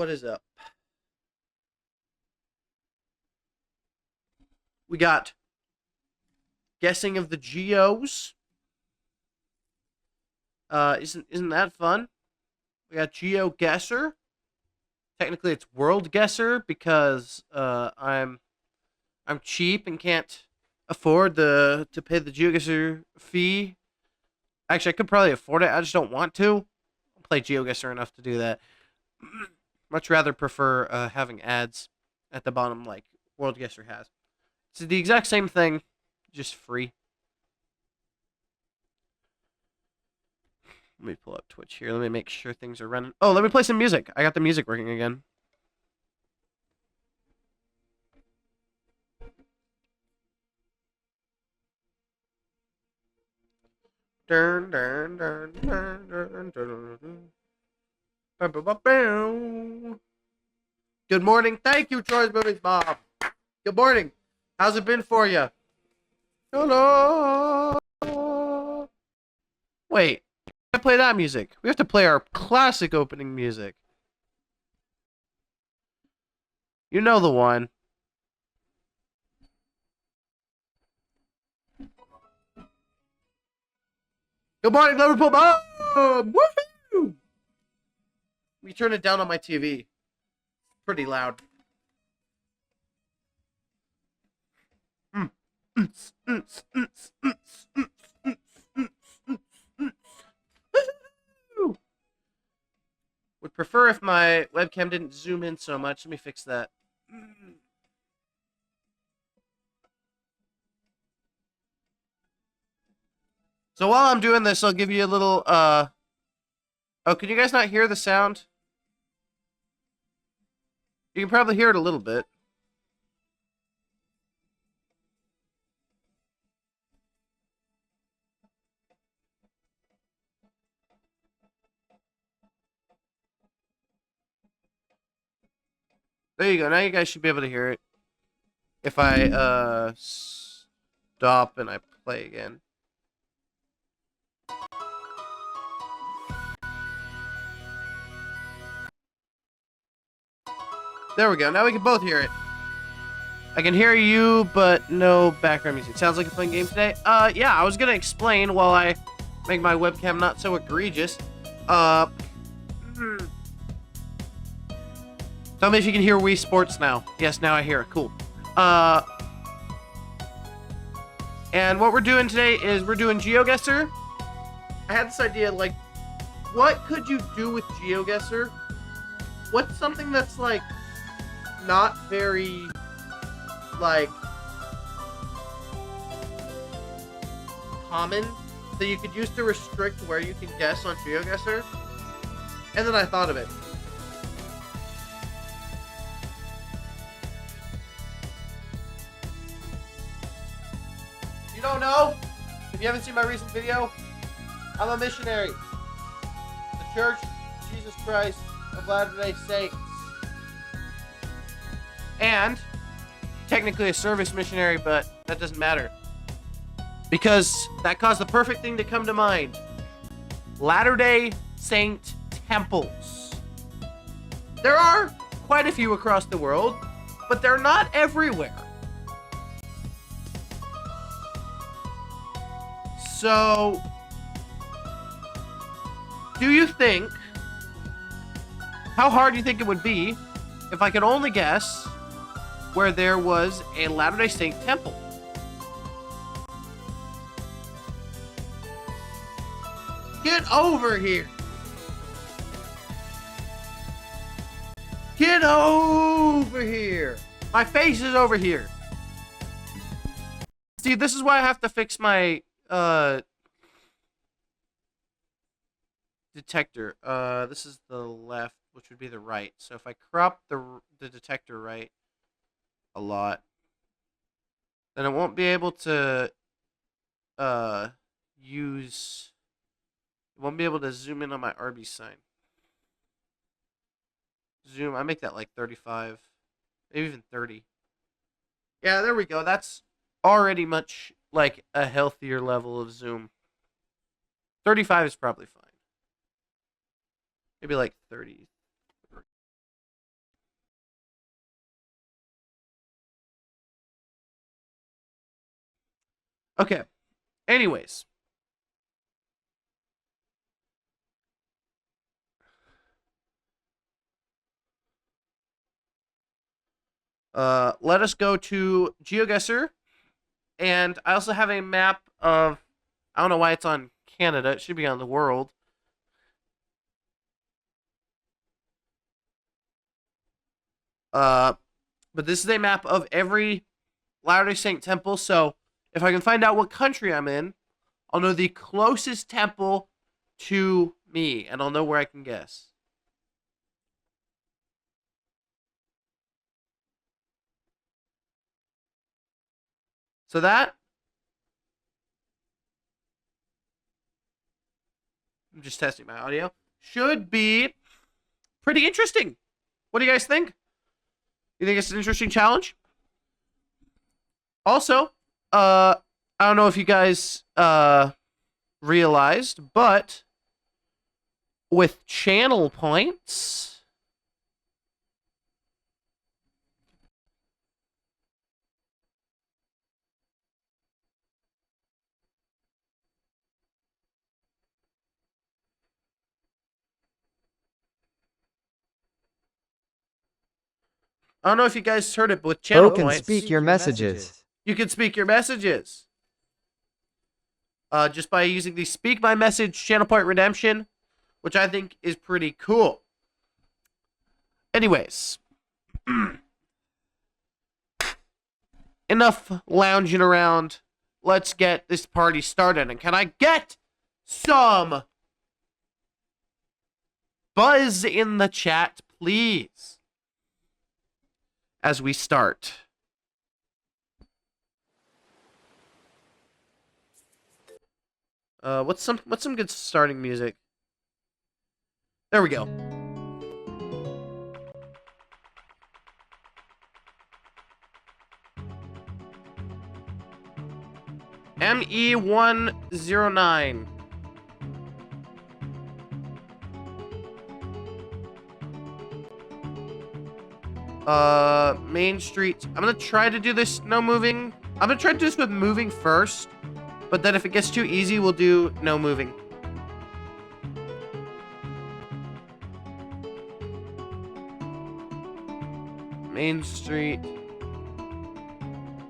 What is up? We got guessing of the geos. Isn't that fun? We got GeoGuessr. Technically, it's World Guesser because I'm cheap and can't afford to pay the GeoGuessr fee. Actually, I could probably afford it. I just don't want to. I play GeoGuessr enough to do that. Much rather prefer having ads at the bottom like World Guesser has. It's the exact same thing, just free. Let me pull up Twitch here. Let me make sure things are running. Oh, let me play some music. I got the music working again. Dun, dun, dun, dun, dun, dun, dun. Good morning. Thank you, Troy's Movies Bob. Good morning. How's it been for you? Hello. Wait. I play that music. We have to play our classic opening music. You know the one. Good morning, Liverpool. Woohoo! We turn it down on my TV. Pretty loud. Would prefer if my webcam didn't zoom in so much. Let me fix that. So while I'm doing this, I'll give you a little, Oh, can you guys not hear the sound? You can probably hear it a little bit. There you go. Now you guys should be able to hear it. If I, stop and I play again. There we go. Now we can both hear it. I can hear you, but no background music. Sounds like a fun game today. Yeah, I was gonna explain while I make my webcam not so egregious. Tell me if you can hear Wii Sports now. Yes, now I hear it. Cool. And what we're doing today is we're doing GeoGuessr. I had this idea, like, what could you do with GeoGuessr? What's something that's, like, not very, like, common that you could use to restrict where you can guess on GeoGuessr? And then I thought of it. You don't know? If you haven't seen my recent video, I'm a missionary. The Church of Jesus Christ of Latter-day Saints. And technically a service missionary, but that doesn't matter. Because that caused the perfect thing to come to mind. Latter-day Saint temples. There are quite a few across the world, but they're not everywhere. So, do you think, how hard do you think it would be if I could only guess where there was a Latter-day Saint temple? Get over here. Get over here. My face is over here. See, this is why I have to fix my detector. This is the left, which would be the right. So if I crop the detector right a lot, then it won't be able to it won't be able to zoom in on my RB sign. Zoom, I make that like 35, maybe even 30. Yeah, there we go. That's already much like a healthier level of zoom. 35 is probably fine. Maybe like 30. Okay. Anyways. Let us go to GeoGuessr. And I also have a map of, I don't know why it's on Canada. It should be on the world. But this is a map of every Latter-day Saint temple. So if I can find out what country I'm in, I'll know the closest temple to me, and I'll know where I can guess. So that, I'm just testing my audio, should be pretty interesting. What do you guys think? You think it's an interesting challenge? Also, I don't know if you guys realized, but with channel points, I don't know if you guys heard it, but with channel Can points, speak your messages. you can speak your messages. Just by using the Speak My Message channel point redemption, which I think is pretty cool. Anyways, enough lounging around. Let's get this party started. And can I get some buzz in the chat, please, as we start? What's some good starting music? There we go. ME109. Main Street. I'm gonna try to do this no moving. I'm gonna try to do this with moving first, but then if it gets too easy, we'll do no moving. Main Street.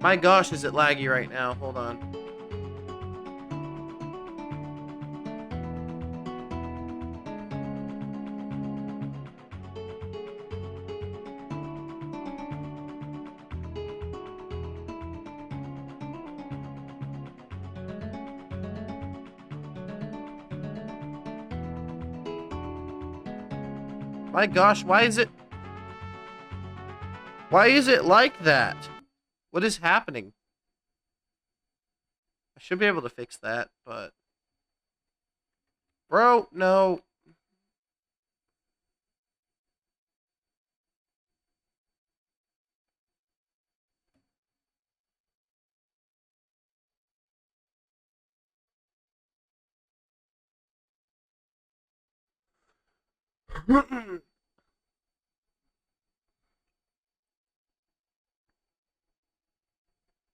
My gosh, is it laggy right now? Hold on. My gosh, why is it like that? What is happening? I should be able to fix that, but bro, no.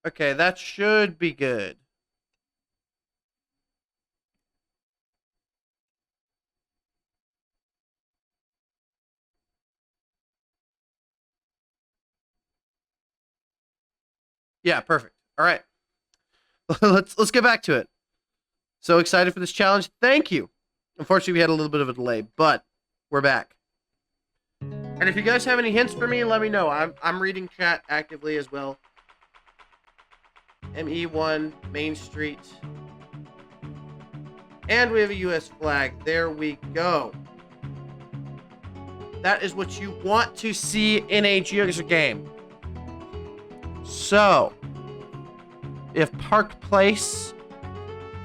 Okay, that should be good. Yeah, perfect. All right. let's get back to it. So excited for this challenge. Thank you. Unfortunately, we had a little bit of a delay, but we're back. And if you guys have any hints for me, let me know. I'm reading chat actively as well. ME1 Main Street. And we have a US flag. There we go. That is what you want to see in a GeoGuessr game. So, we have Park Place,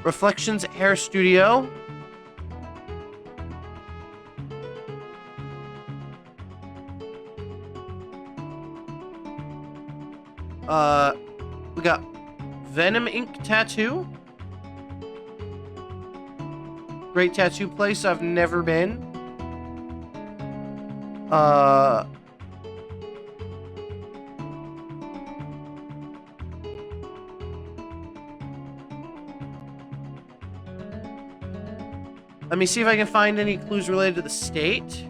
Reflections Hair Studio, we got Venom Ink Tattoo. Great tattoo place I've never been. Let me see if I can find any clues related to the state.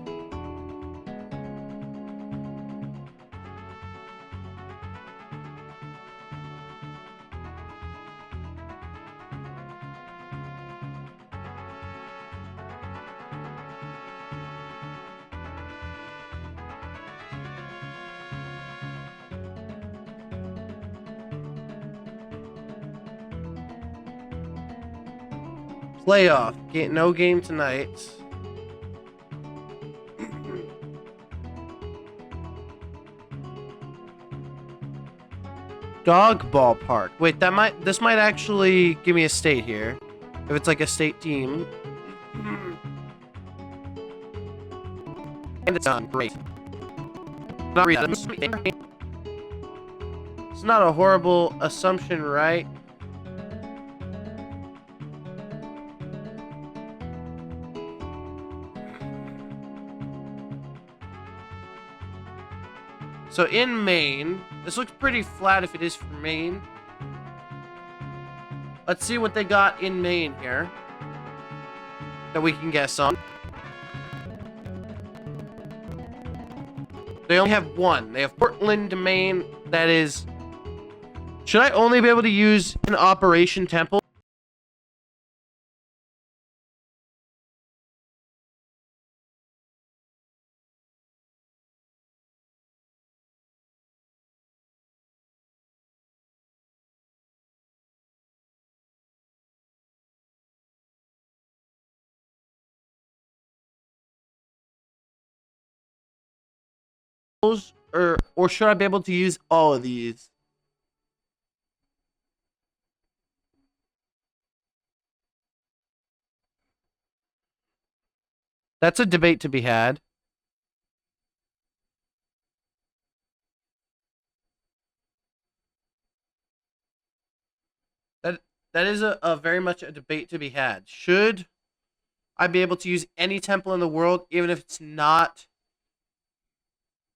Playoff. No game tonight. Dog ballpark. Wait, this might actually give me a state here. If it's like a state team. And it's done. Great. It's not a horrible assumption, right? So in Maine, this looks pretty flat if it is for Maine. Let's see what they got in Maine here that we can guess on. They only have one. They have Portland, Maine. That is... Should I only be able to use an Operation Temple? Or should I be able to use all of these? That's a debate to be had. That is a very much a debate to be had. Should I be able to use any temple in the world, even if it's not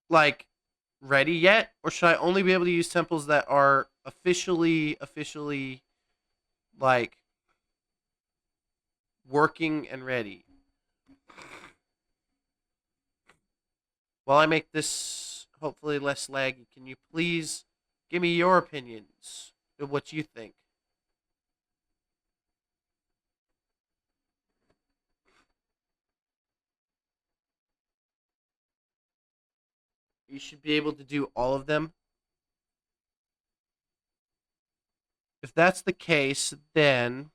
like ready yet, or should I only be able to use temples that are officially like working and ready? While I make this hopefully less laggy, can you please give me your opinions of what you think? You should be able to do all of them. If that's the case, then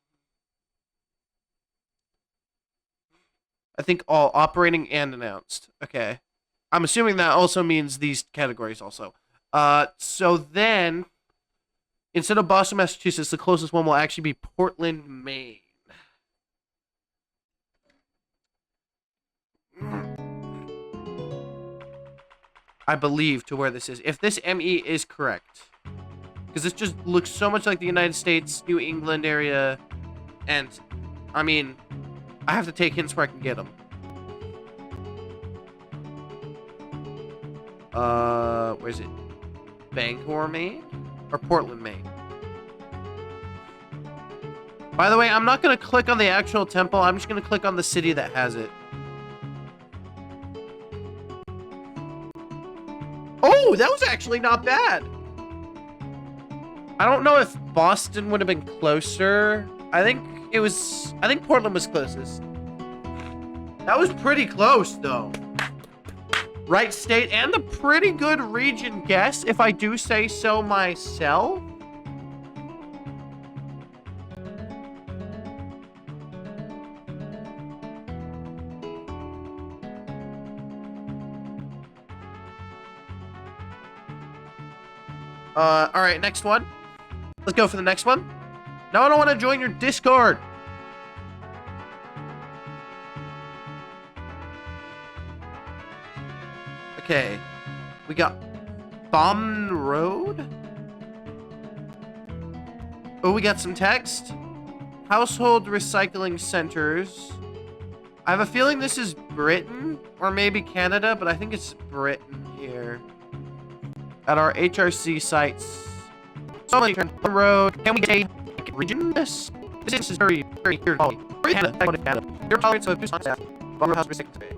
I think all operating and announced. Okay. I'm assuming that also means these categories also. So then, instead of Boston, Massachusetts, the closest one will actually be Portland, Maine. I believe to where this is. If this ME is correct. Because this just looks so much like the United States, New England area. And, I mean, I have to take hints where I can get them. Where is it? Bangor, Maine? Or Portland, Maine? By the way, I'm not going to click on the actual temple. I'm just going to click on the city that has it. Oh, that was actually not bad. I don't know if Boston would have been closer. I think Portland was closest. That was pretty close, though. Right state and a pretty good region guess, if I do say so myself. All right, next one. Let's go for the next one. No, I don't want to join your Discord. Okay. We got Bomb Road. Oh, we got some text. Household recycling centers. I have a feeling this is Britain or maybe Canada, but I think it's Britain here. At our HRC sites. So many turns on the road. Can we get a region? This is very, very weird. Canada. tolerance of abuse on staff. Bomber house restricted today.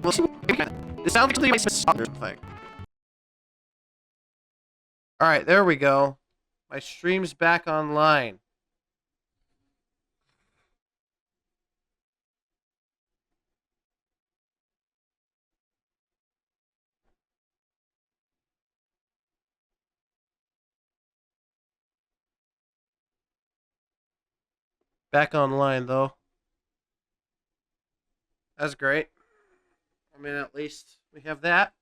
We'll see. It sounds like thing. Alright, there we go. My stream's back online. Back online, though. That's great. I mean, at least we have that.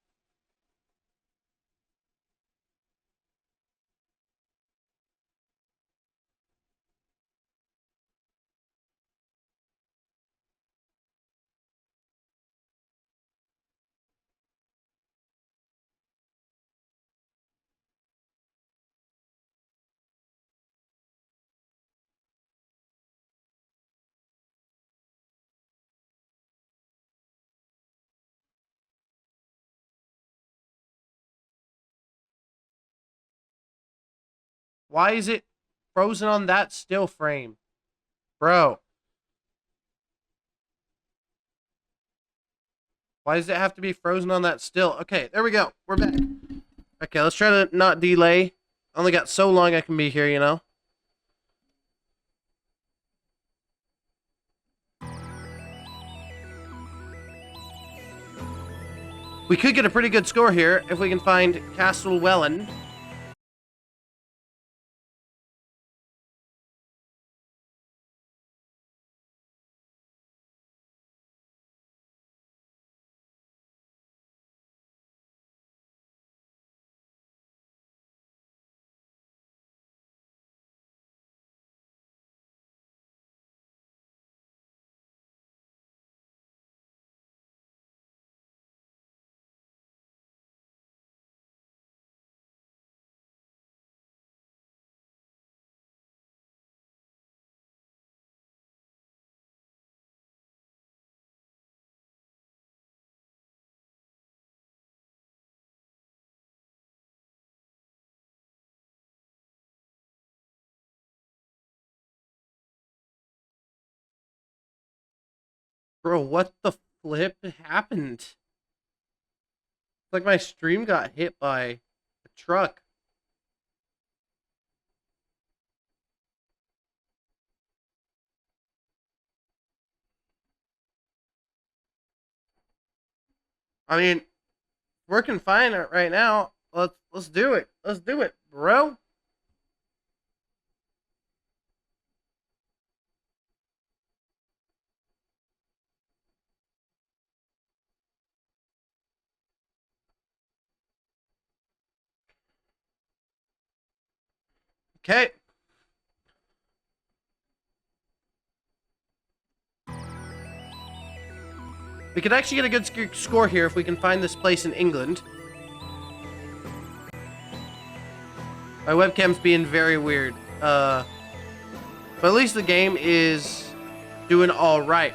Why is it frozen on that still frame? Bro. Why does it have to be frozen on that still? Okay, there we go. We're back. Okay, let's try to not delay. Only got so long I can be here, you know? We could get a pretty good score here if we can find Castle Wellen. Bro, what the flip happened? It's like my stream got hit by a truck. I mean, working fine right now. Let's do it. Let's do it, bro. Okay. We could actually get a good score here if we can find this place in England. My webcam's being very weird. But at least the game is doing alright.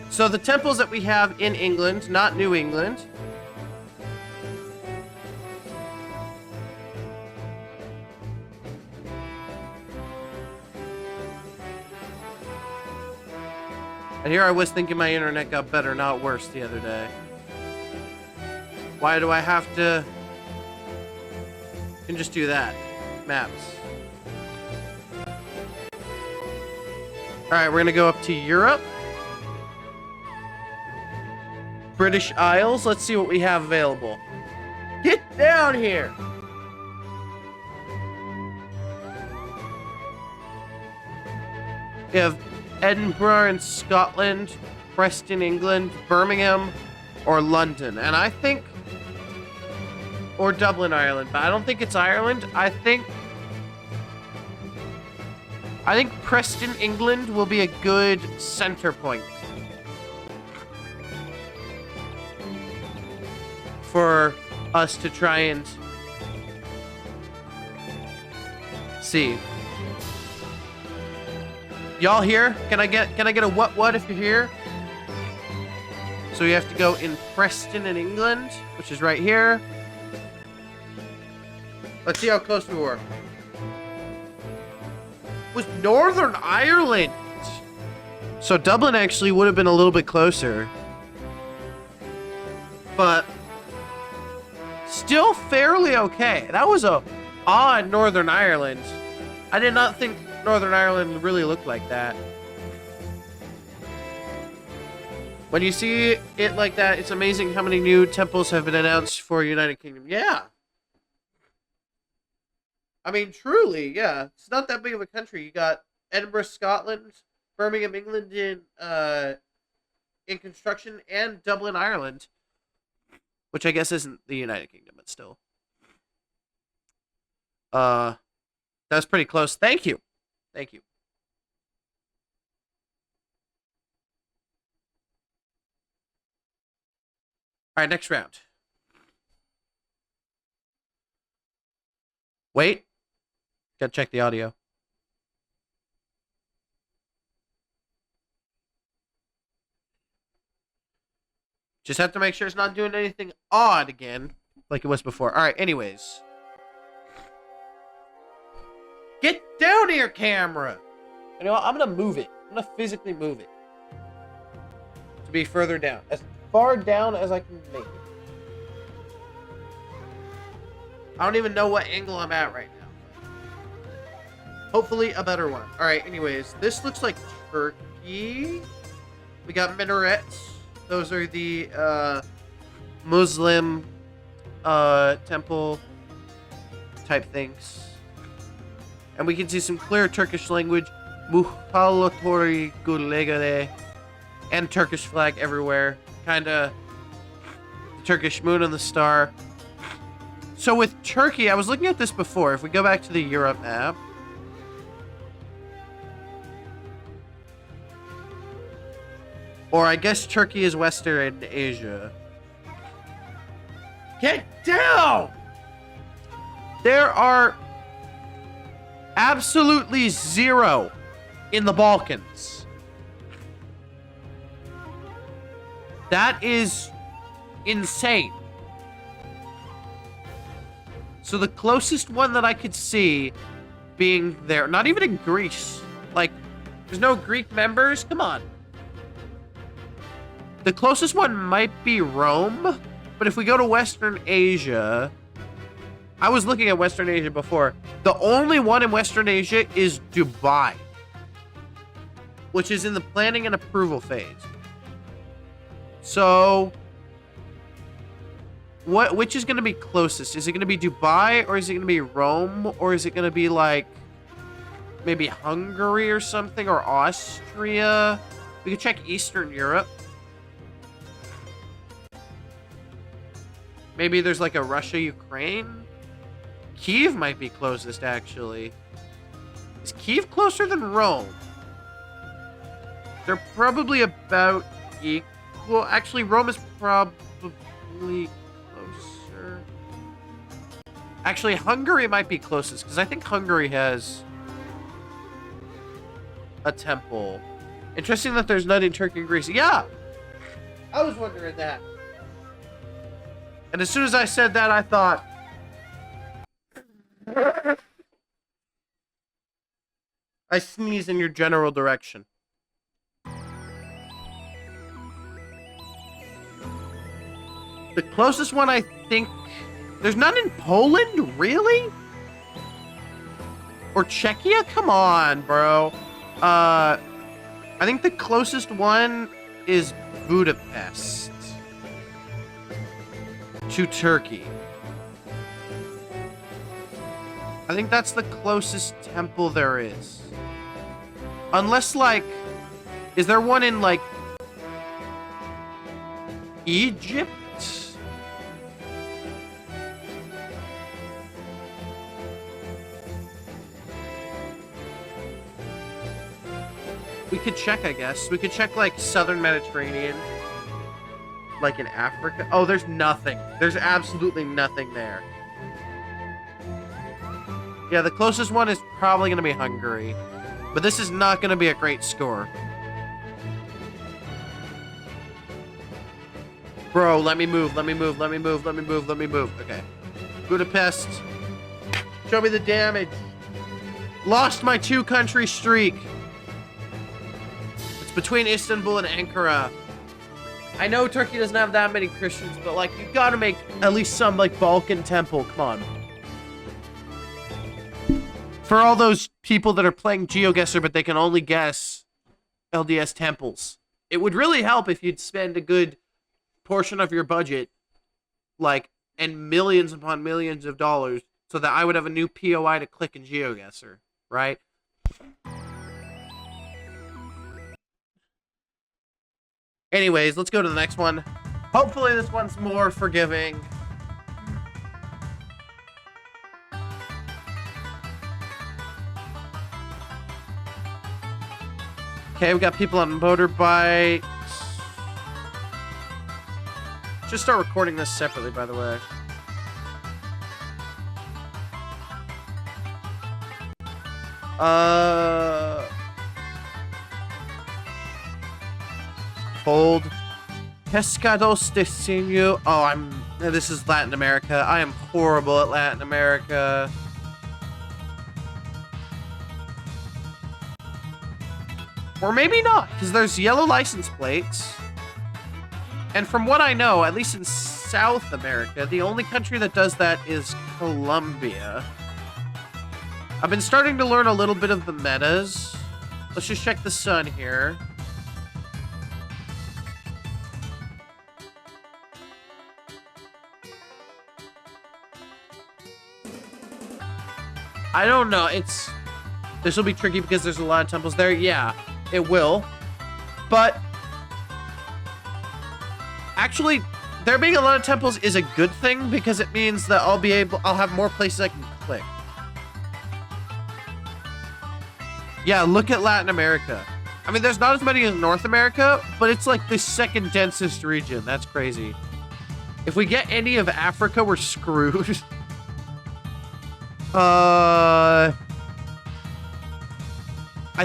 So the temples that we have in England, not New England. And here I was thinking my internet got better, not worse, the other day. Why do I have to... I can just do that. Maps. Alright, we're gonna go up to Europe. British Isles. Let's see what we have available. Get down here! We have Edinburgh in Scotland, Preston, England, Birmingham, or London. And I think... Or Dublin, Ireland. But I don't think it's Ireland. I think Preston, England will be a good center point for us to try and see. Y'all here? Can I get a what if you're here? So you have to go in Preston in England, which is right here. Let's see how close we were. was Northern Ireland. So Dublin actually would have been a little bit closer. But still fairly okay. That was a odd Northern Ireland. I did not think Northern Ireland really looked like that. When you see it like that, it's amazing how many new temples have been announced for United Kingdom. Yeah. I mean, truly, yeah. It's not that big of a country. You got Edinburgh, Scotland, Birmingham, England in construction, and Dublin, Ireland. Which I guess isn't the United Kingdom, but still. That was pretty close. Thank you. Thank you. All right, next round. Wait. Gotta check the audio. Just have to make sure it's not doing anything odd again, like it was before. All right, anyways. Get down here, camera! You know what? I'm gonna move it. I'm gonna physically move it. To be further down. As far down as I can make it. I don't even know what angle I'm at right now. Hopefully a better one. Alright, anyways. This looks like Turkey. We got minarets. Those are the Muslim temple type things. And we can see some clear Turkish language. Muhalatori Gulegale. And Turkish flag everywhere. Kinda the Turkish moon and the star. So with Turkey, I was looking at this before. If we go back to the Europe map. Or I guess Turkey is Western Asia. Get down! There are absolutely zero in the Balkans. That is insane. So the closest one that I could see being there, not even in Greece. Like, there's no Greek members? Come on. The closest one might be Rome, but if we go to Western Asia, I was looking at Western Asia before. The only one in Western Asia is Dubai, which is in the planning and approval phase. So, which is going to be closest? Is it going to be Dubai, or is it going to be Rome, or is it going to be like maybe Hungary or something, or Austria? We could check Eastern Europe. Maybe there's like a Russia, Ukraine. Kiev might be closest, actually. Is Kiev closer than Rome? They're probably about equal. Actually, Rome is probably closer. Actually, Hungary might be closest, because I think Hungary has a temple. Interesting that there's none in Turkey and Greece. Yeah! I was wondering that. And as soon as I said that, I thought... I sneeze in your general direction. The closest one, I think... There's none in Poland? Really? Or Czechia? Come on, bro. I think the closest one is Budapest to Turkey. I think that's the closest temple there is. Unless, like... Is there one in, like... Egypt? We could check, I guess. We could check, like, Southern Mediterranean. Like in Africa. Oh, there's nothing. There's absolutely nothing there. Yeah, the closest one is probably going to be Hungary. But this is not going to be a great score. Bro, let me move. Let me move. Let me move. Let me move. Let me move. Okay. Budapest. Show me the damage. Lost my 2-country streak. It's between Istanbul and Ankara. I know Turkey doesn't have that many Christians, but, like, you gotta make at least some, like, Balkan temple. Come on. For all those people that are playing GeoGuessr, but they can only guess LDS temples. It would really help if you'd spend a good portion of your budget, like, and millions upon millions of dollars, so that I would have a new POI to click in GeoGuessr, right? Anyways, let's go to the next one. Hopefully this one's more forgiving. Okay, we got people on motorbikes. Just start recording this separately, by the way. Hold. Pescados de Sinu. Oh, this is Latin America. I am horrible at Latin America. Or maybe not, because there's yellow license plates. And from what I know, at least in South America, the only country that does that is Colombia. I've been starting to learn a little bit of the metas. Let's just check the sun here. I don't know. This will be tricky because there's a lot of temples there. Yeah, it will. But actually, there being a lot of temples is a good thing because it means that I'll have more places I can click. Yeah, look at Latin America. I mean, there's not as many as North America, but it's like the second densest region. That's crazy. If we get any of Africa, we're screwed. I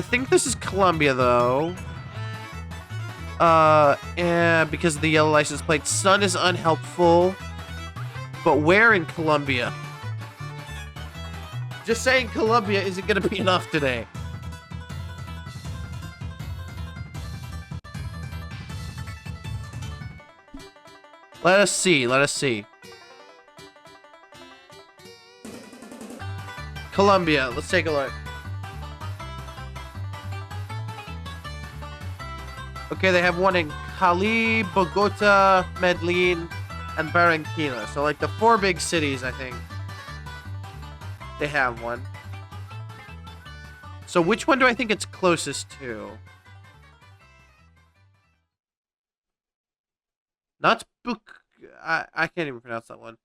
think this is Colombia, though. Because of the yellow license plate. Sun is unhelpful. But where in Colombia? Just saying Colombia isn't going to be enough today. Let us see. Let us see. Colombia. Let's take a look. Okay, they have one in Cali, Bogota, Medellin, and Barranquilla. So, like, the 4 big cities, I think. They have one. So, which one do I think it's closest to? Not I can't even pronounce that one.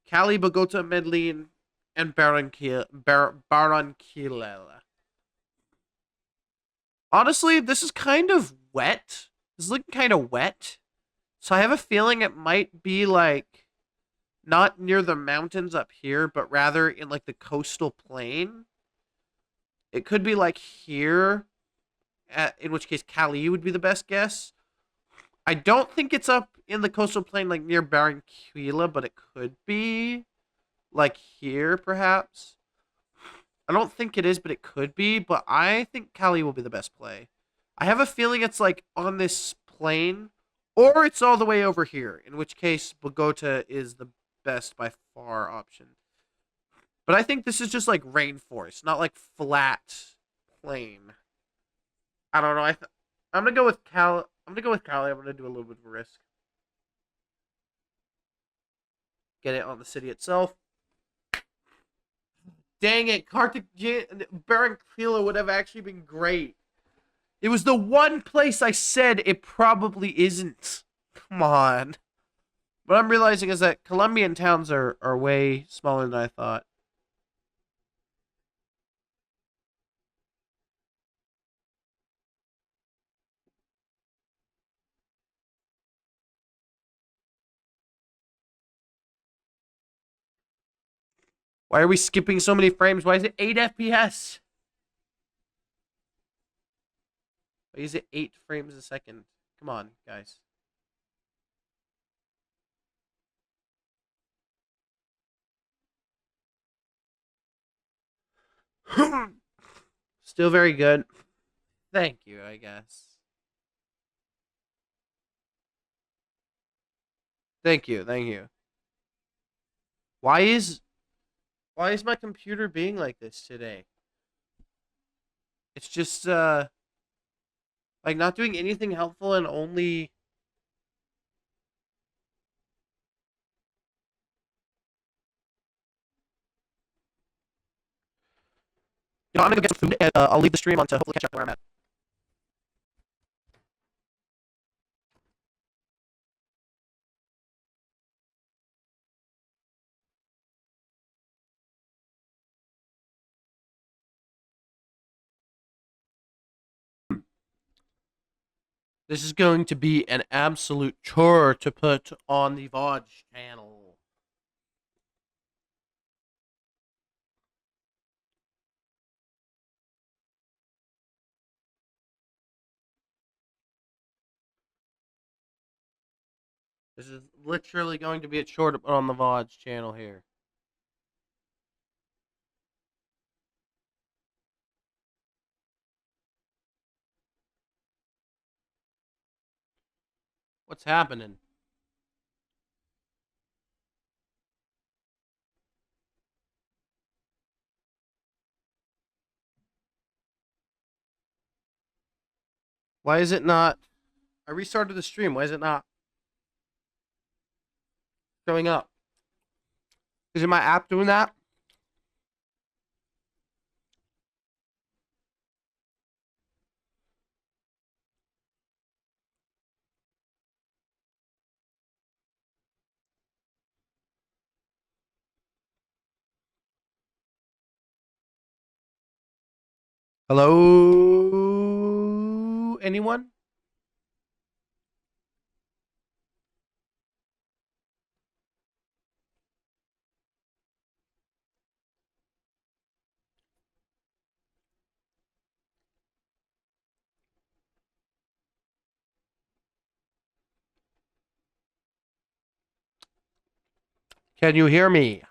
Cali, Bogota, Medellin, and Barranquilla. Honestly, this is kind of wet. This is looking kind of wet. So I have a feeling it might be, like, not near the mountains up here, but rather in, like, the coastal plain. It could be, like, here, in which case Cali would be the best guess. I don't think it's up in the coastal plain, like, near Barranquilla, but it could be, like, here, perhaps. I don't think it is, but it could be. But I think Cali will be the best play. I have a feeling it's, like, on this plain, or it's all the way over here, in which case Bogota is the best by far option. But I think this is just, like, rainforest, not, like, flat plain. I don't know. I'm going to go with Cali. I'm going to go with Cali. I'm going to do a little bit of a risk. Get it on the city itself. Dang it. Barranquilla would have actually been great. It was the one place I said it probably isn't. Come on. What I'm realizing is that Colombian towns are way smaller than I thought. Why are we skipping so many frames? Why is it 8 FPS? Why is it 8 frames a second? Come on, guys. Still very good. Thank you, I guess. Thank you, thank you. Why is why is my computer being like this today? It's just like not doing anything helpful and only I'm gonna go get some food and I'll leave the stream on to hopefully catch up where I'm at. This is going to be an absolute chore to put on the VOD channel. This is literally going to be a chore to put on the VOD channel here. What's happening? Why is it not? I restarted the stream. Why is it not showing up? Is it my app doing that? Hello? Anyone? Can you hear me?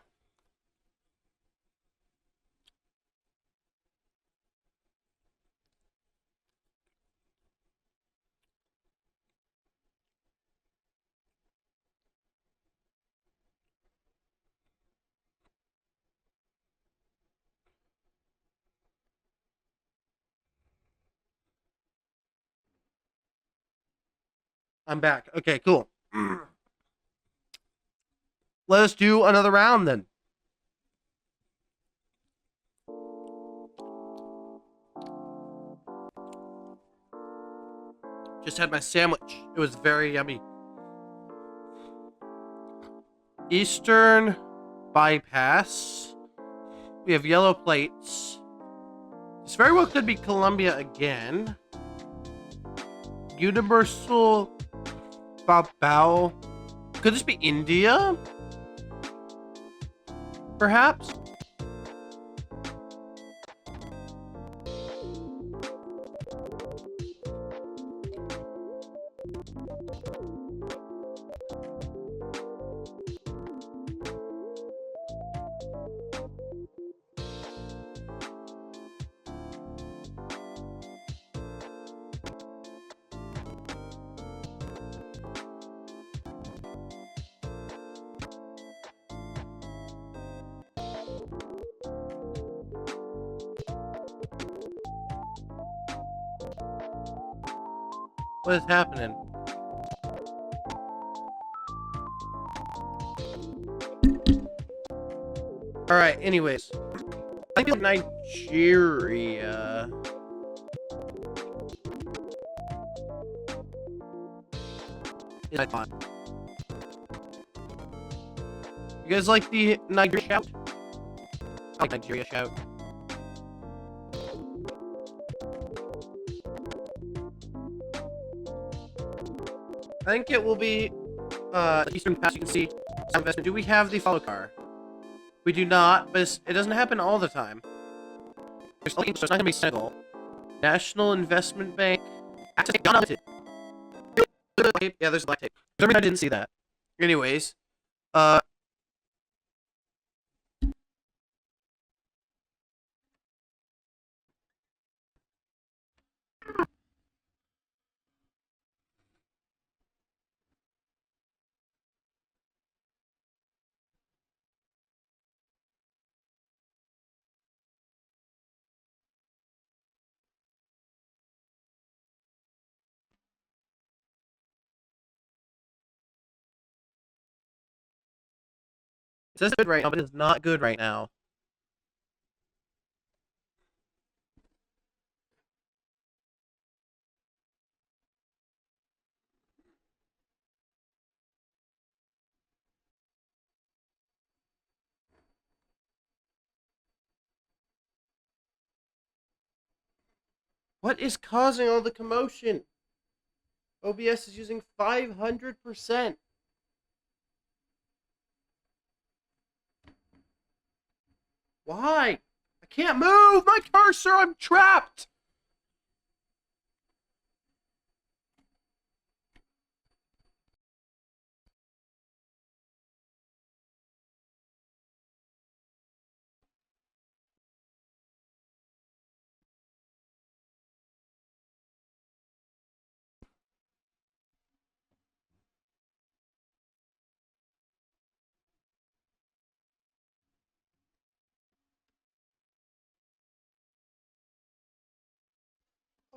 I'm back. Okay, cool. Let us do another round then. Just had my sandwich. It was very yummy. Eastern bypass. We have yellow plates. This very well could be Colombia again. Universal Babao. Could this be India? Perhaps? What is happening? Alright, anyways. I think Nigeria. I thought. You guys like the Nigeria shout? I like Nigeria shout. I think it will be Eastern Pass. You can see some investment. Do we have the follow car? We do not, but it doesn't happen all the time. So it's not gonna be Senegal. National Investment Bank. Access unlimited. Yeah, there's black tape. For some reason I didn't see that. Anyways, It says good right now, but it's not good right now. What is causing all the commotion? OBS is using 500%. Why? I can't move my cursor. I'm trapped.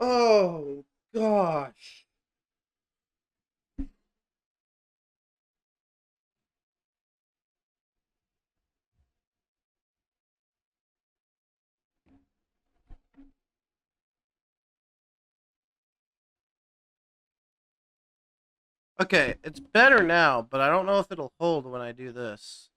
Oh, gosh. Okay, it's better now, but I don't know if it'll hold when I do this.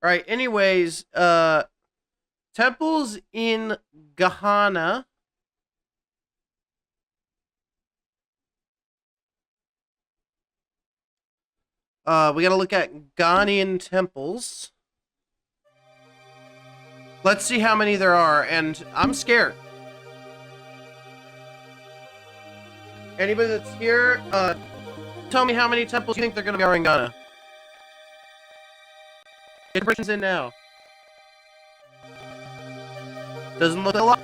Alright, anyways, temples in Ghana. We gotta look at Ghanaian temples. Let's see how many there are, and I'm scared. Anybody that's here, tell me how many temples you think they're gonna be in Ghana. Get predictions in now. Doesn't look a lot.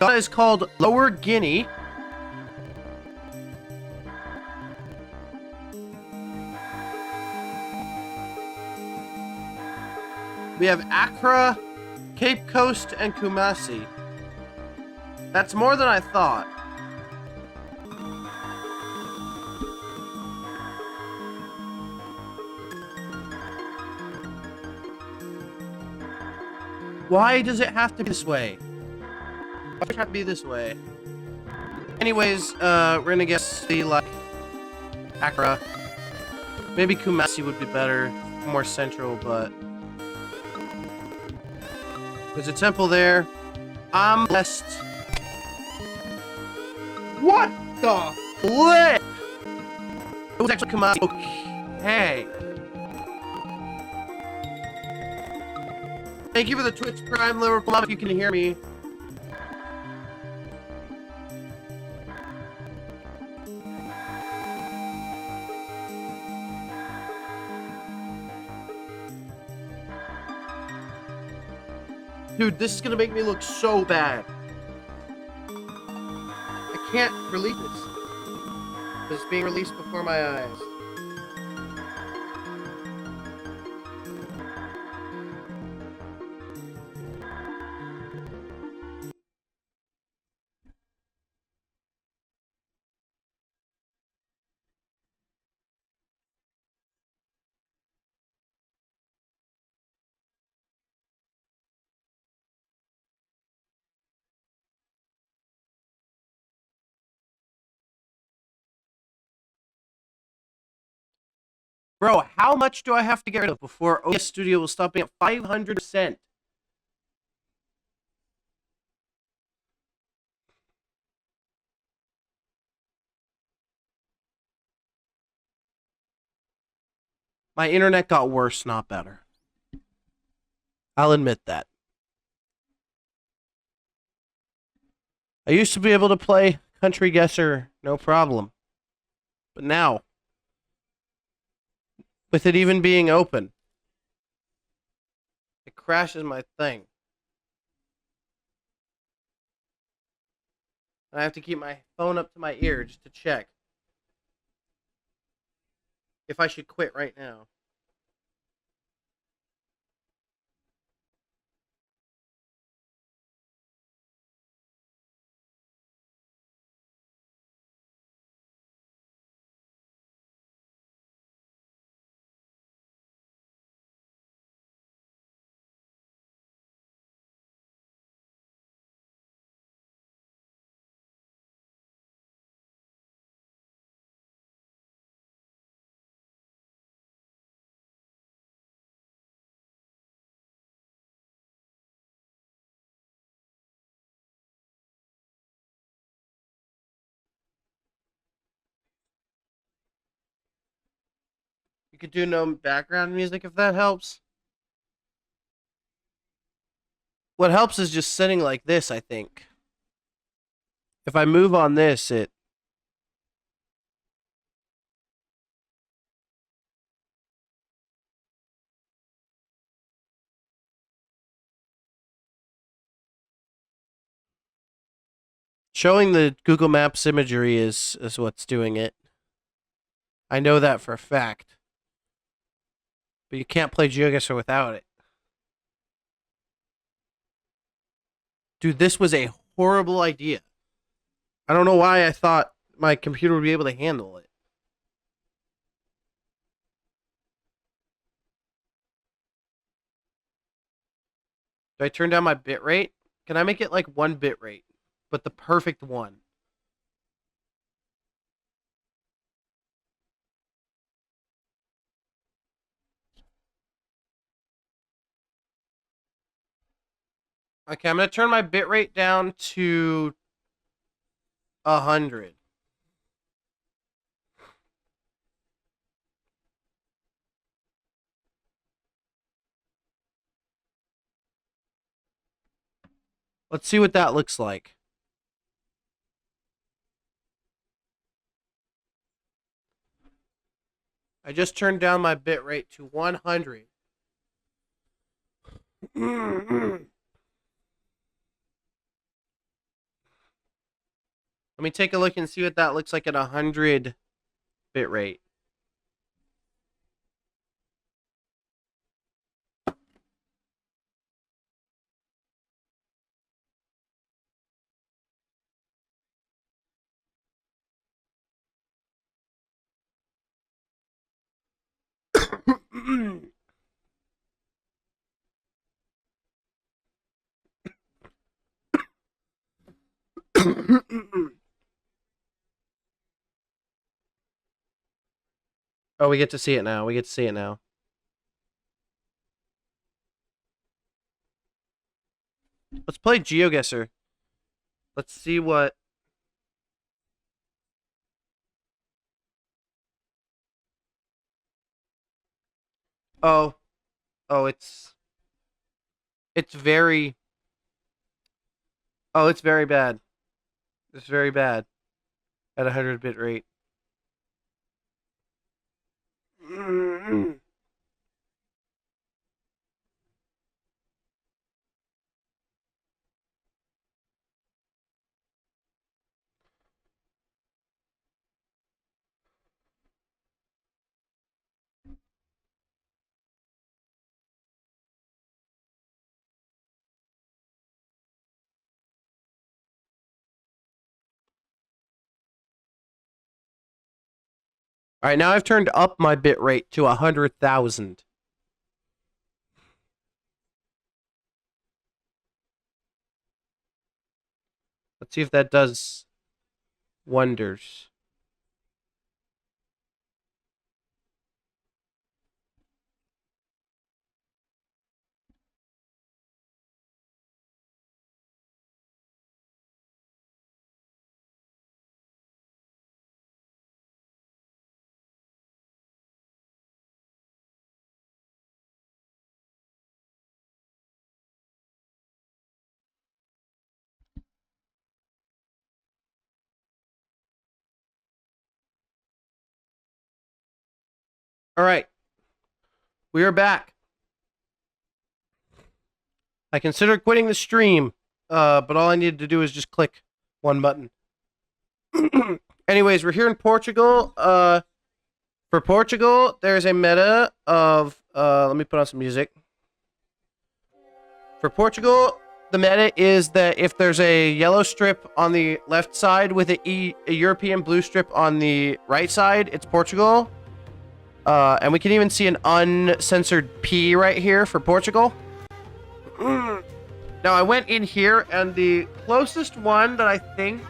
Ghana is called Lower Guinea. We have Accra, Cape Coast, and Kumasi. That's more than I thought. Why does it have to be this way? Why does it have to be this way? Anyways, we're gonna guess the, like, Accra. Maybe Kumasi would be better, more central, but... There's a temple there. I'm blessed. What the flip? It was actually Kumasi. Okay. Thank you for the Twitch Prime Liverpool if you can hear me. Dude, this is gonna make me look so bad. I can't release this. It's being released before my eyes. Bro, how much do I have to get rid of before OBS Studio will stop being at 500%? My internet got worse, not better. I'll admit that. I used to be able to play Country Guesser, no problem. But now, with it even being open, it crashes my thing. And I have to keep my phone up to my ear just to check if I should quit right now. You could do no background music if that helps. What helps is just sitting like this, I think. If I move on this, it... Showing the Google Maps imagery is what's doing it. I know that for a fact. But you can't play GeoGuessr without it. Dude, this was a horrible idea. I don't know why I thought my computer would be able to handle it. Do I turn down my bit rate? Can I make it like 1 bit rate? But the perfect one. Okay, I'm going to turn my bit rate down to 100. Let's see what that looks like. I just turned down my bit rate to 100. Let me take a look and see what that looks like at 100 bit rate. Oh, we get to see it now. We get to see it now. Let's play GeoGuessr. Let's see what... Oh. Oh, it's... It's very... Oh, it's very bad. It's very bad. At 100 bit rate. All right, now I've turned up my bit rate to 100,000. Let's see if that does wonders. All right. We are back. I considered quitting the stream, but all I needed to do is just click one button. Anyways, we're here in Portugal. For Portugal, there's a meta of let me put on some music. For Portugal, the meta is that if there's a yellow strip on the left side with a European blue strip on the right side, it's Portugal. And we can even see an uncensored P right here for Portugal. Now, I went in here, and the closest one that I think...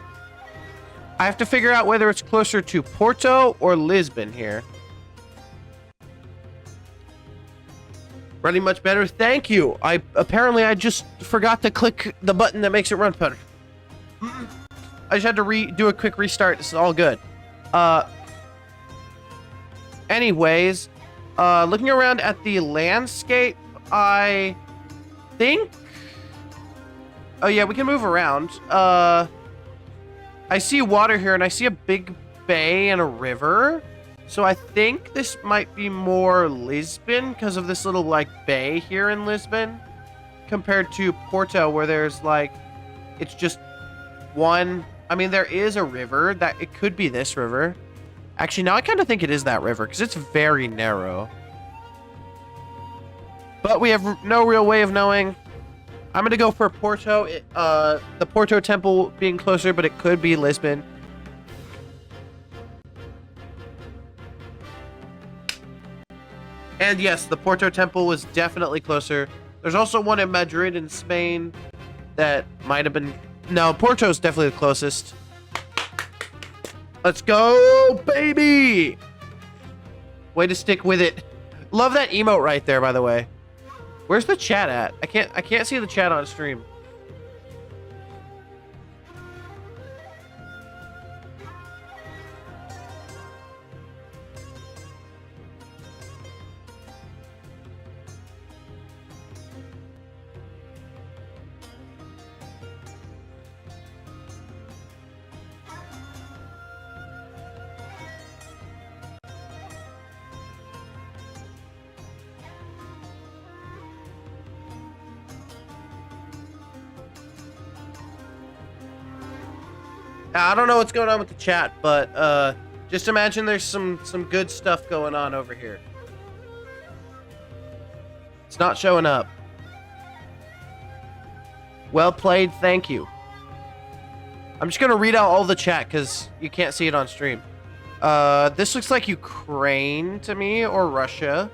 I have to figure out whether it's closer to Porto or Lisbon here. Running much better. Thank you. Apparently I just forgot to click the button that makes it run better. I just had to do a quick restart. This is all good. Anyways, looking around at the landscape, I think... Oh yeah, we can move around. I see water here, and I see a big bay and a river. So I think this might be more Lisbon because of this little, like, bay here in Lisbon. Compared to Porto, where there's, like, it's just one... I mean, there is a river. That it could be this river. Actually, now I kind of think it is that river because it's very narrow. But we have no real way of knowing. I'm going to go for Porto. The Porto Temple being closer, but it could be Lisbon. And yes, the Porto Temple was definitely closer. There's also one in Madrid in Spain that might have been... No, Porto's definitely the closest. Let's go, baby! Way to stick with it. Love that emote right there, by the way. Where's the chat at? I can't see the chat on stream. I don't know what's going on with the chat, but just imagine there's some good stuff going on over here. It's not showing up. Well played, thank you. I'm just gonna read out all the chat because you can't see it on stream. This looks like Ukraine to me, or Russia.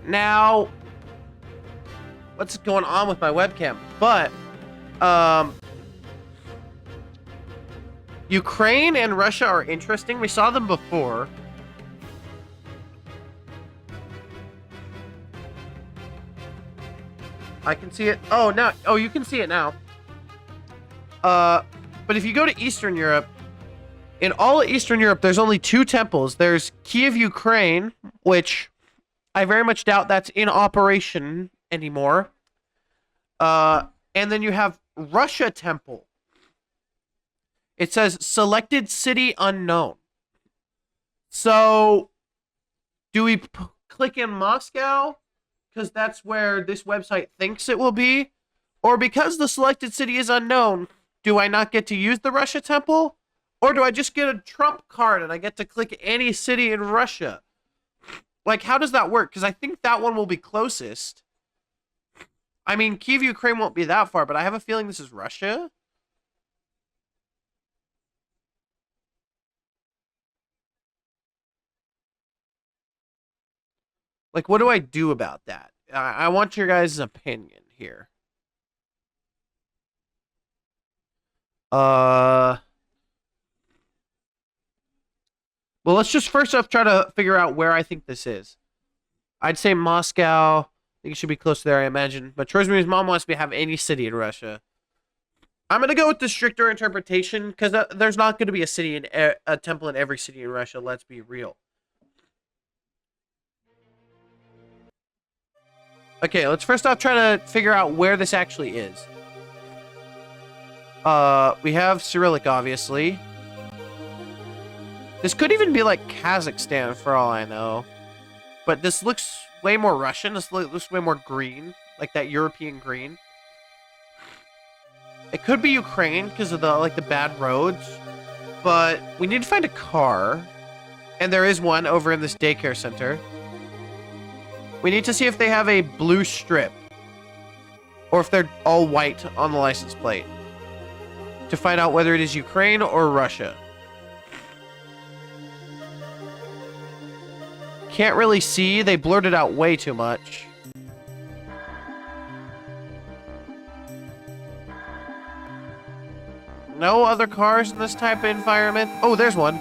Now... what's going on with my webcam? But, Ukraine and Russia are interesting. We saw them before. I can see it. Oh, now. Oh, you can see it now. But if you go to Eastern Europe, in all of Eastern Europe, there's only two temples. There's Kiev, Ukraine, which I very much doubt that's in operation anymore. And then you have Russia Temple. It says selected city unknown. So do we click in Moscow because that's where this website thinks it will be? Or because the selected city is unknown, do I not get to use the Russia Temple? Or do I just get a trump card and I get to click any city in Russia? Like, how does that work? Because I think that one will be closest. I mean, Kiev, Ukraine won't be that far, but I have a feeling this is Russia. Like, what do I do about that? I want your guys' opinion here. Well, let's just first off try to figure out where I think this is. I'd say Moscow. I think it should be close to there, I imagine. But Rosemary's mom wants me to have any city in Russia. I'm going to go with the stricter interpretation, because there's not going to be a city in a temple in every city in Russia, let's be real. Okay, let's first off try to figure out where this actually is. We have Cyrillic, obviously. This could even be like Kazakhstan, for all I know. But this looks way more Russian. This looks way more green. Like that European green. It could be Ukraine because of the bad roads, but we need to find a car, and there is one over in this daycare center. We need to see if they have a blue strip, or if they're all white on the license plate, to find out whether it is Ukraine or Russia. Can't really see. They blurred it out way too much. No other cars in this type of environment. Oh, there's one.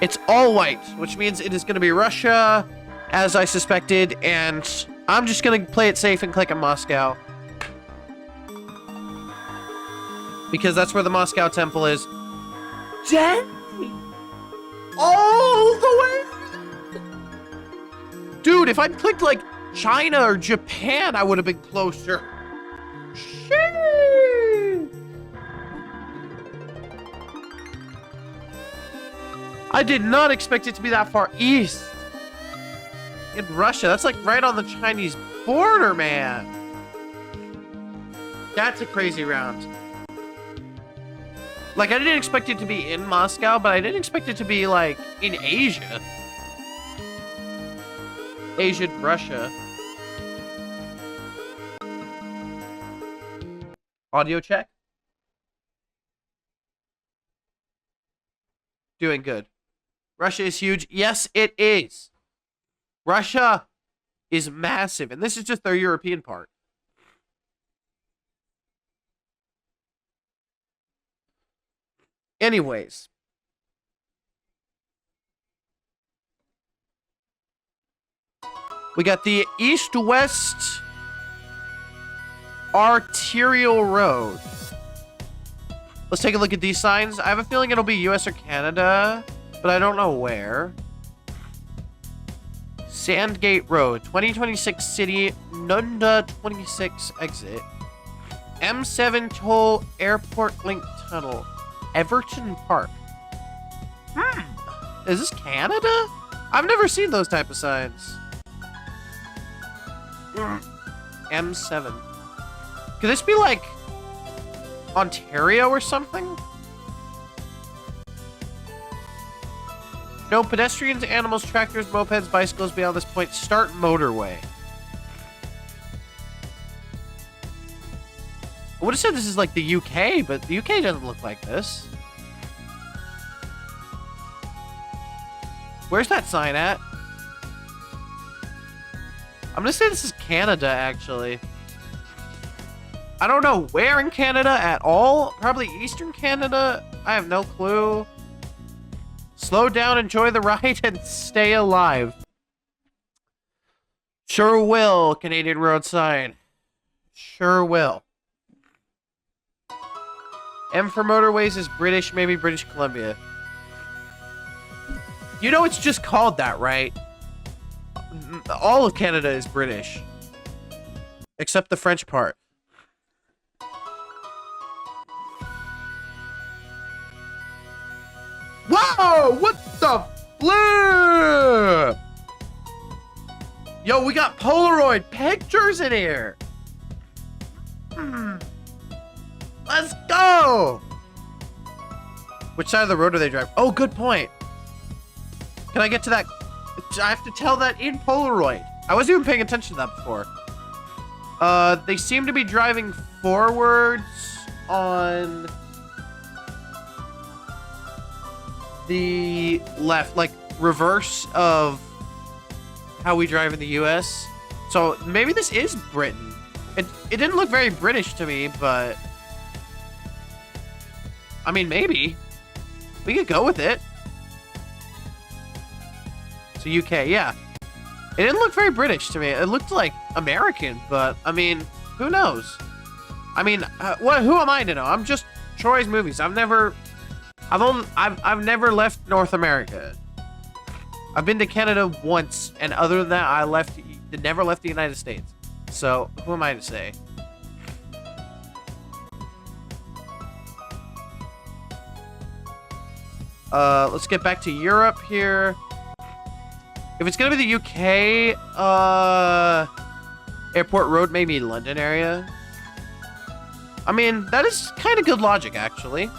It's all white, which means it is going to be Russia, as I suspected, and I'm just going to play it safe and click on Moscow. Because that's where the Moscow temple is. Jenny! All the way! Dude, if I clicked, like, China or Japan, I would have been closer. Shit! I did not expect it to be that far east. In Russia, that's like right on the Chinese border, man. That's a crazy round. Like, I didn't expect it to be in Moscow, but I didn't expect it to be, like, in Asia. Asia, Russia. Audio check. Doing good. Russia is huge. Yes, it is. Russia is massive, and this is just their European part. Anyways. We got the east-west arterial road. Let's take a look at these signs. I have a feeling it'll be US or Canada, but I don't know where. Sandgate Road, 2026 City, Nunda 26 exit. M7 Toll Airport Link Tunnel, Everton Park. Is this Canada? I've never seen those type of signs. M7. Could this be like Ontario or something? No pedestrians, animals, tractors, mopeds, bicycles beyond this point. Start motorway. I would have said this is like the UK, but the UK doesn't look like this. Where's that sign at? I'm gonna say this is Canada, actually. I don't know where in Canada at all. Probably Eastern Canada. I have no clue. Slow down, enjoy the ride, and stay alive. Sure will, Canadian road sign. Sure will. M for motorways is British, maybe British Columbia. You know it's just called that, right? All of Canada is British. Except the French part. Whoa! What the flip? Yo, we got Polaroid pictures in here. Let's go! Which side of the road do they drive? Oh, good point. Can I get to that? I have to tell that in Polaroid. I wasn't even paying attention to that before. They seem to be driving forwards on the left, like reverse of how we drive in the US. So maybe this is Britain. It didn't look very British to me, but I mean, maybe we could go with it. So UK, yeah. It didn't look very British to me. It looked like American, but I mean, who knows? I mean, who am I to know? I'm just Troy's movies. I've never left North America. I've been to Canada once, and other than that, I never left the United States. So who am I to say? Let's get back to Europe here. If it's gonna be the UK, Airport Road, maybe London area. I mean, that is kind of good logic, actually.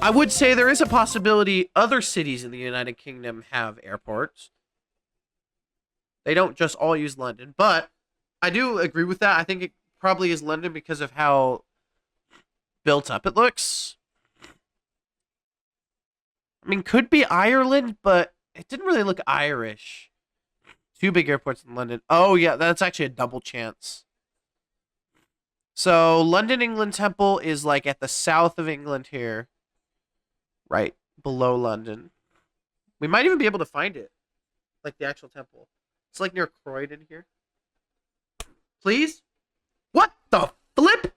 I would say there is a possibility other cities in the United Kingdom have airports. They don't just all use London, but I do agree with that. I think it probably is London because of how built up it looks. I mean, could be Ireland, but it didn't really look Irish. Two big airports in London. Oh, yeah, that's actually a double chance. So, London England Temple is like at the south of England here. Right below London. We might even be able to find it. Like the actual temple. It's like near Croydon here. Please? What the flip?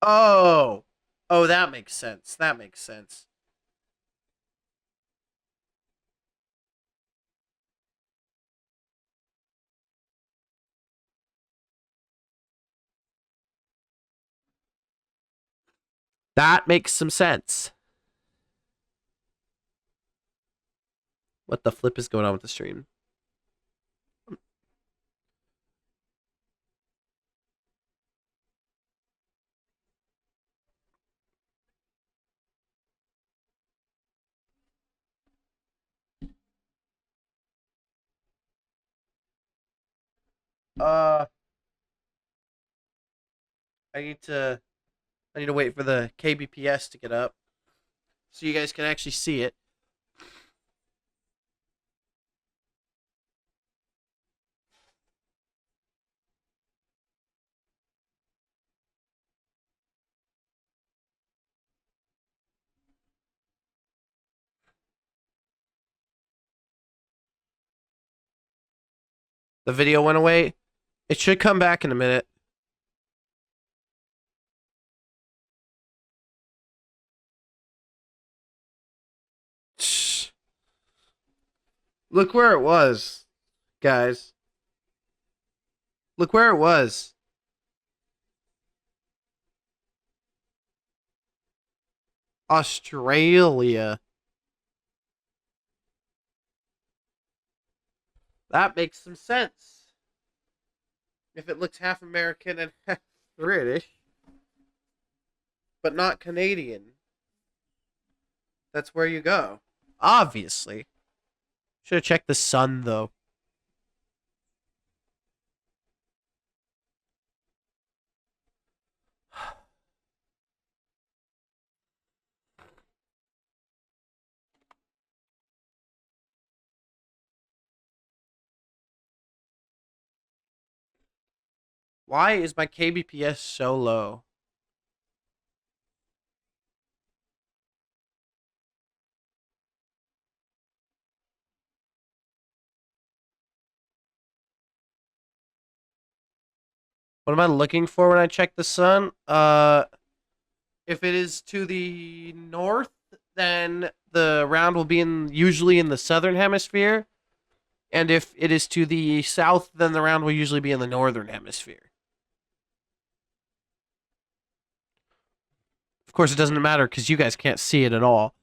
Oh. Oh, that makes sense. That makes sense. That makes some sense. What the flip is going on with the stream? Uh, I need to wait for the kbps to get up so you guys can actually see it. The video went away. It should come back in a minute. Shh. Look where it was, guys. Look where it was. Australia. That makes some sense. If it looks half American and half British, but not Canadian, that's where you go. Obviously. Should have checked the sun, though. Why is my kbps so low? What am I looking for when I check the sun? If it is to the north, then the round will be usually in the southern hemisphere. And if it is to the south, then the round will usually be in the northern hemisphere. Of course, it doesn't matter because you guys can't see it at all.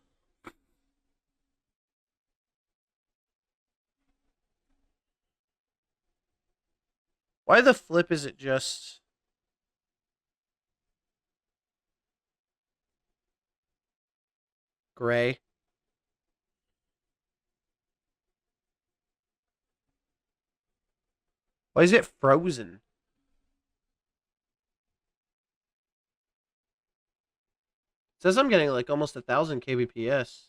Why the flip is it just gray? Why is it frozen? It says I'm getting like almost 1,000 kbps.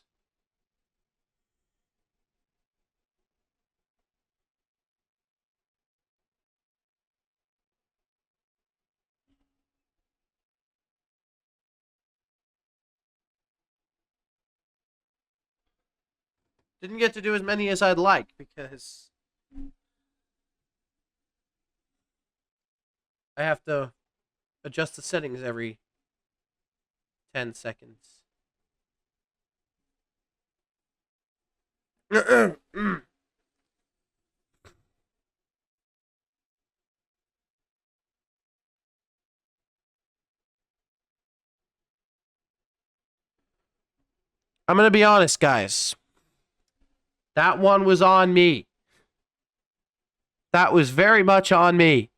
Didn't get to do as many as I'd like because I have to adjust the settings every 10 seconds. I'm going to be honest, guys. That one was on me. That was very much on me.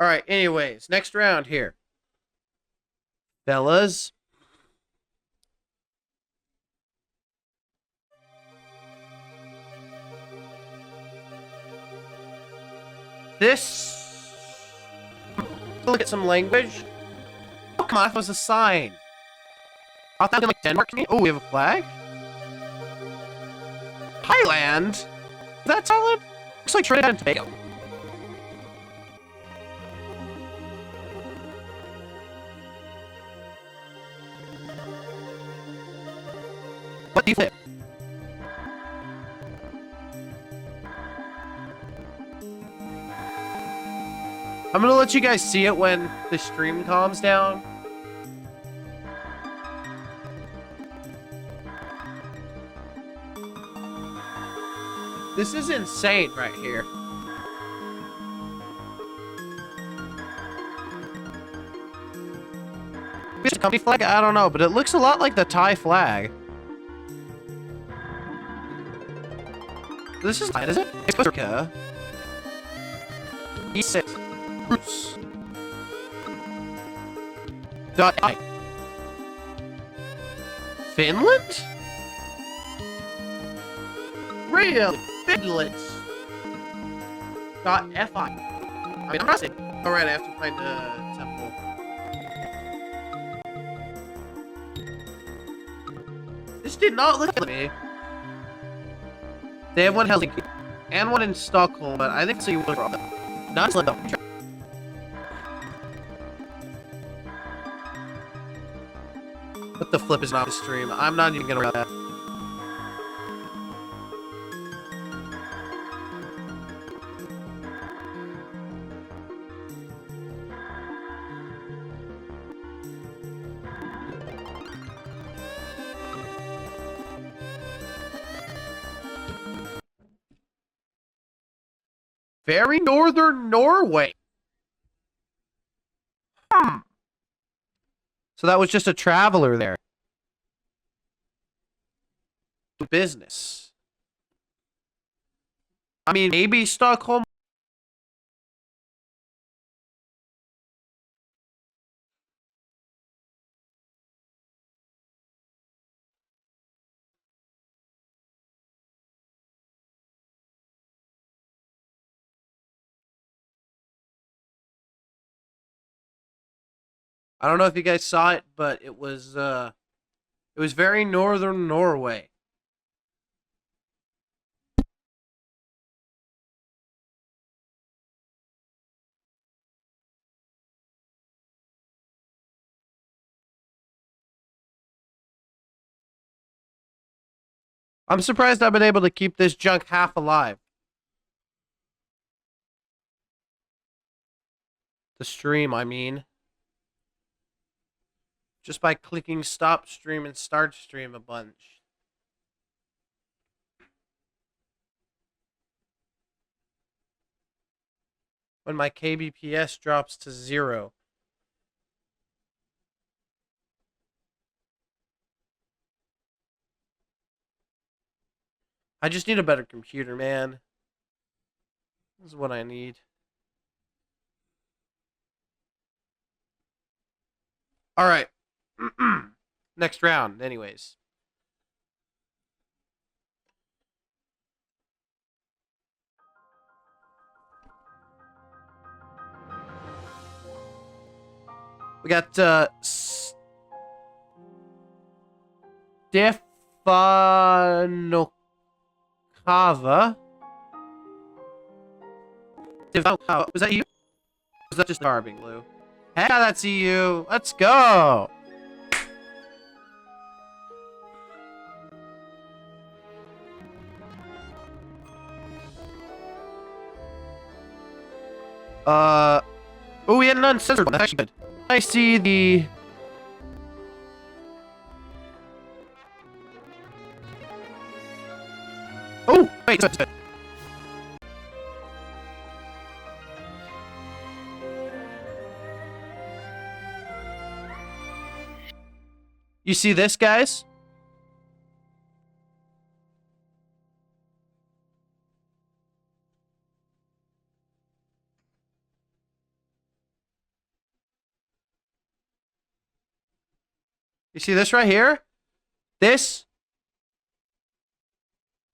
Alright, anyways, next round here. Fellas. This... Look at some language. Oh, come on, that was a sign. I thought that was like Denmark. Oh, we have a flag? Thailand? Is that Thailand? Looks like Trinidad and Tobago. What do you think? I'm gonna let you guys see it when the stream calms down. This is insane right here. Is it a company flag? I don't know, but it looks a lot like the Thai flag. This is Thai, is it? It's Costa Rica. E6. Bruce. .I. Finland? Really? Finland. .fi. I mean, I'm not saying. Alright, I have to find a temple. This did not look like me. They have one in Helsinki and one in Stockholm, but I think it's a from them. Not like them. What the flip is not the stream? I'm not even gonna read that. Very northern Norway. So that was just a traveler there. Business. I mean, maybe Stockholm. I don't know if you guys saw it, but it was very northern Norway. I'm surprised I've been able to keep this junk half alive. The stream, I mean. Just by clicking stop stream and start stream a bunch. When my kbps drops to 0. I just need a better computer, man. This is what I need. Alright. Next round, anyways. We got Stefanokava. Was that you? Or was that just Garbing Blue? Hey, that's EU. Let's go. Oh, we had an uncensored one. That's actually good. I see the... Oh, wait, that's good. You see this, guys? You see this right here? This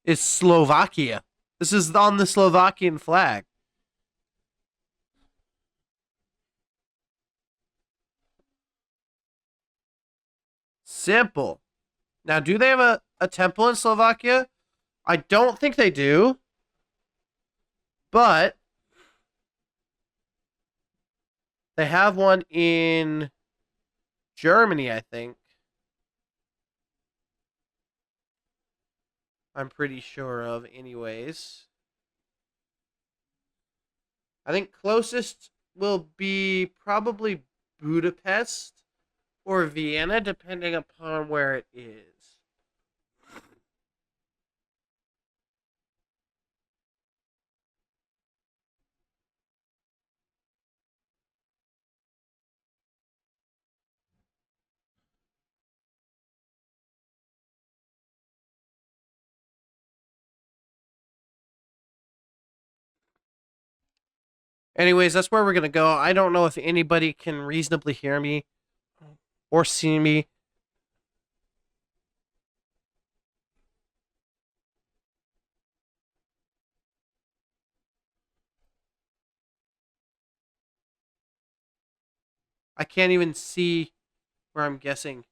is Slovakia. This is on the Slovakian flag. Simple. Now, do they have a temple in Slovakia? I don't think they do. But they have one in Germany, I think. I'm pretty sure of, anyways. I think closest will be probably Budapest or Vienna, depending upon where it is. Anyways, that's where we're going to go. I don't know if anybody can reasonably hear me or see me. I can't even see where I'm guessing.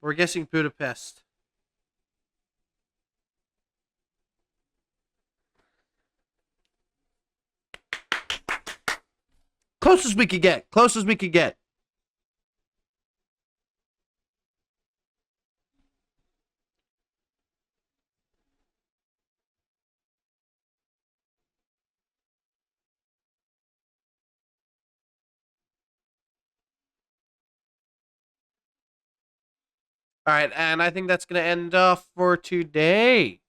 We're guessing Budapest. Closest we could get. Closest we could get. All right, and I think that's going to end off for today.